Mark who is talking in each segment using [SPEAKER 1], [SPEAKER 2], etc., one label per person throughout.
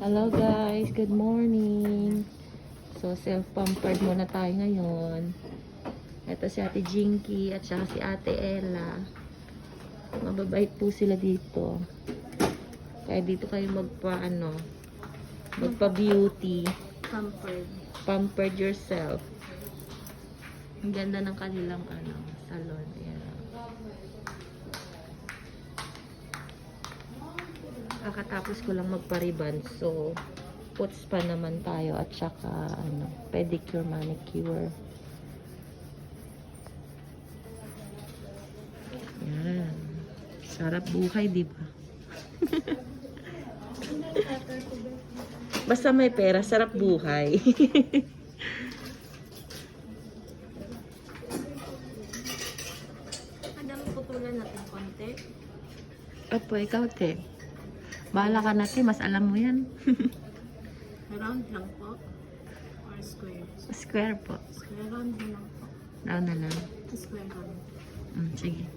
[SPEAKER 1] Hello guys, good morning. So self-pampered muna tayo ngayon. Ito si Ate Jinky at saka si Ate Ella. Mababait po sila dito. Kaya dito kayo magpa-beauty. Pampered yourself. Ang ganda ng kanilang salon. Ayan. Kakatapos ko lang magpa-ribbon. So, puts pa naman tayo at saka pedicure, manicure. Yan. Sarap buhay, di ba? Basta may pera, sarap buhay.
[SPEAKER 2] Madam, putulan natin konti.
[SPEAKER 1] Opo, ikaw, te. Bahala ka na, te. Mas alam mo yan.
[SPEAKER 2] Round lang po. Or square?
[SPEAKER 1] Square po.
[SPEAKER 2] Square round lang po.
[SPEAKER 1] Round na lang.
[SPEAKER 2] Square round.
[SPEAKER 1] Sige.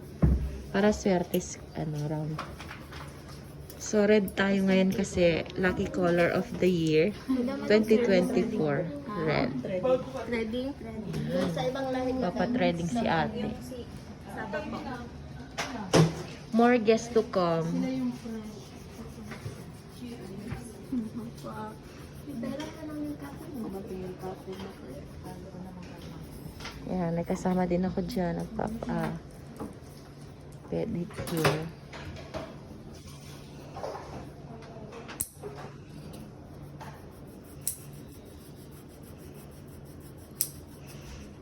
[SPEAKER 1] Para swerte, round. So, red tayo ngayon kasi lucky color of the year. 2024. Red.
[SPEAKER 2] Threading. Sa ibang lahi na
[SPEAKER 1] Papa-threading si ate.
[SPEAKER 2] si Saba po.
[SPEAKER 1] More guests to come.
[SPEAKER 2] Sila yung fresh. Dala ka lang yung kapit mo. Yung kapit mo.
[SPEAKER 1] Yan, may kasama din ako dyan. Pedicure.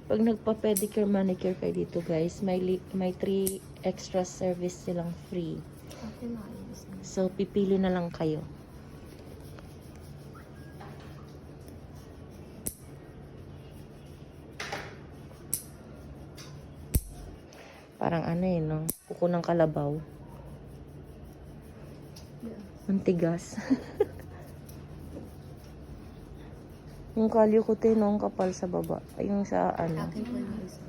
[SPEAKER 1] Pag nagpa-pedicure, manicure kayo dito guys, may 3 extra service silang free.
[SPEAKER 2] Okay, maayos na.
[SPEAKER 1] So, pipili na lang kayo. Parang no? Kuko ng kalabaw. Ang tigas. Yung kalyo ko ang kapal sa baba. Yung sa
[SPEAKER 2] Akin po yung isa.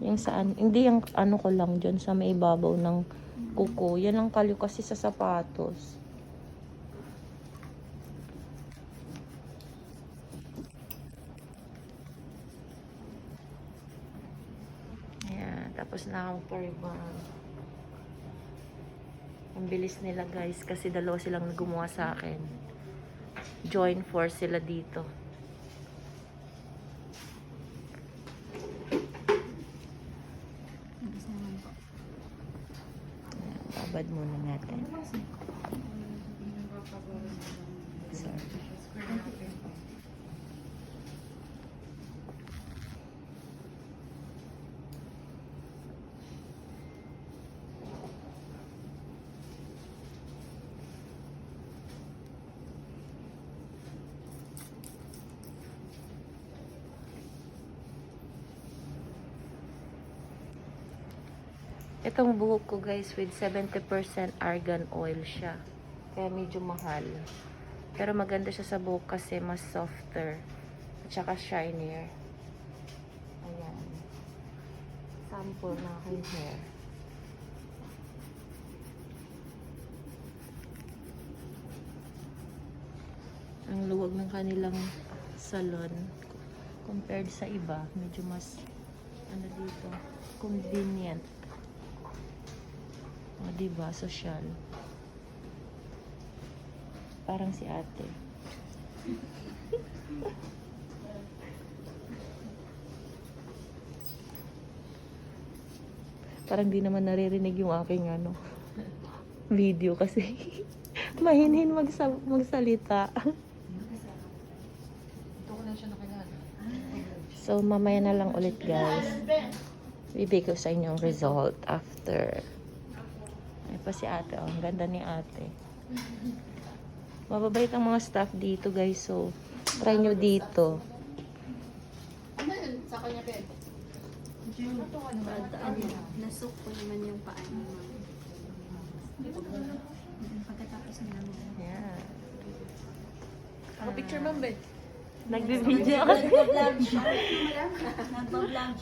[SPEAKER 1] Yung saan, hindi yung ko lang dyan sa may ibabaw ng kuko. Yan ang kalyo kasi sa sapatos. Ayan, tapos na akong pa-ribbon. Ang bilis nila guys kasi dalawa silang gumawa sa akin. Join force sila dito. Babad muna natin. Sorry. Itong buhok ko guys with 70% argan oil siya. Kaya medyo mahal. Pero maganda siya sa buhok kasi mas softer. At saka shinier. Ayan. Sample na aking hair. Ang luwag ng kanilang salon compared sa iba. Medyo mas dito. Convenient. O, diba? Social. Parang si ate. Parang di naman naririnig yung aking video kasi mahinhin magsalita. So, mamaya na lang ulit guys. Bibigay ko sa inyo ang result after. Ay pa si ate. Oh, ang ganda ni ate. Mababait ang mga staff dito guys. So, try nyo dito.
[SPEAKER 2] Ano yun? Sa kanya, Ben? Nasok ko naman yung paan mo. Pagkatapos nila mo.
[SPEAKER 1] Yeah.
[SPEAKER 2] Picture mo, Ben?
[SPEAKER 1] Nagbibideo ako.
[SPEAKER 2] Nagbablog.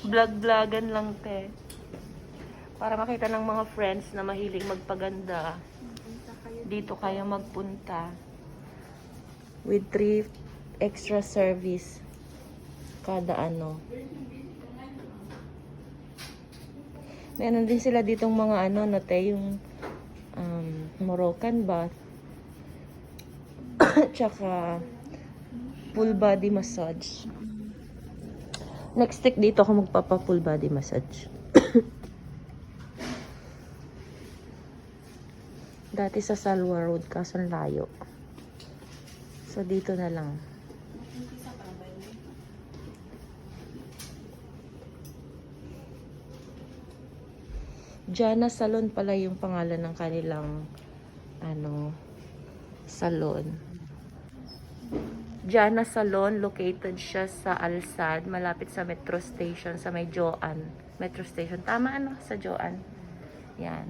[SPEAKER 1] Vlog-vlogan lang te. Para makita ng mga friends na mahilig magpaganda. Dito kayo magpunta. with 3 extra service kada ano. Meron din sila ditong mga ano na te, yung Moroccan bath. Tsaka full body massage. Next week dito ako magpapa full body massage. Dati sa Salwa Road, kaso ang layo. So dito na lang. Jana Salon pala yung pangalan ng kanilang ano salon. Jana Salon, located siya sa Alsad, malapit sa metro station, sa may Joan. Metro station. Tama ano? Sa Joan. Yan.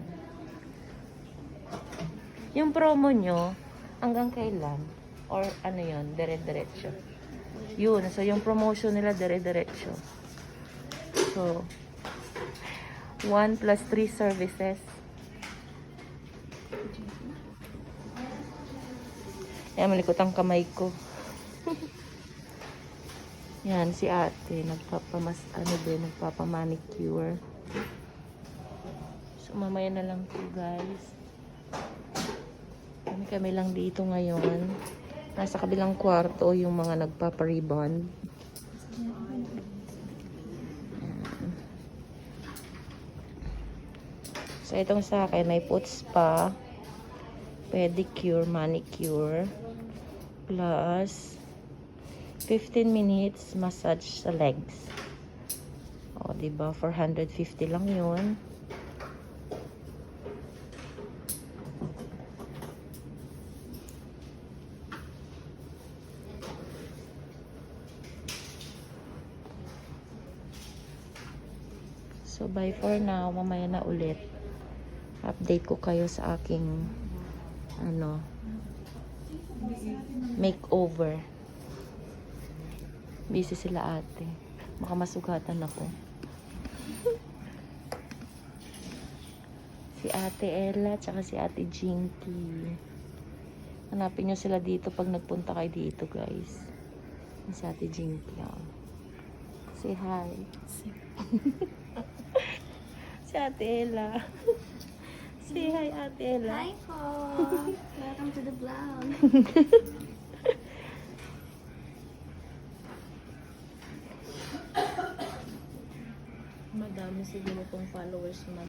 [SPEAKER 1] Yung promo nyo, hanggang kailan? Or ano yun? Dire-diretso. Yun. So, yung promotion nila, dire-diretso. So, 1 plus 3 services. Ayan, malikot ang kamay ko. Yan, si ate. Nagpapamanicure. So, mamaya na lang po, guys. Kami lang dito ngayon. Nasa kabilang kwarto yung mga nagpaparibond. So, itong sa akin, may foot spa, pedicure, manicure, plus 15 minutes massage sa legs. O, diba? 450 lang yun. So, bye for now. Mamaya na ulit. Update ko kayo sa aking ano makeover. Busy sila ate. Baka masugatan ako. Si ate Ella tsaka si ate Jinky. Hanapin nyo sila dito pag nagpunta kayo dito, guys. Si ate Jinky. Oh. Say hi. Si ate Ella. Say hi, ate Ella.
[SPEAKER 2] Hi po! Welcome to the vlog.
[SPEAKER 1] Madami siguro tong followers mo.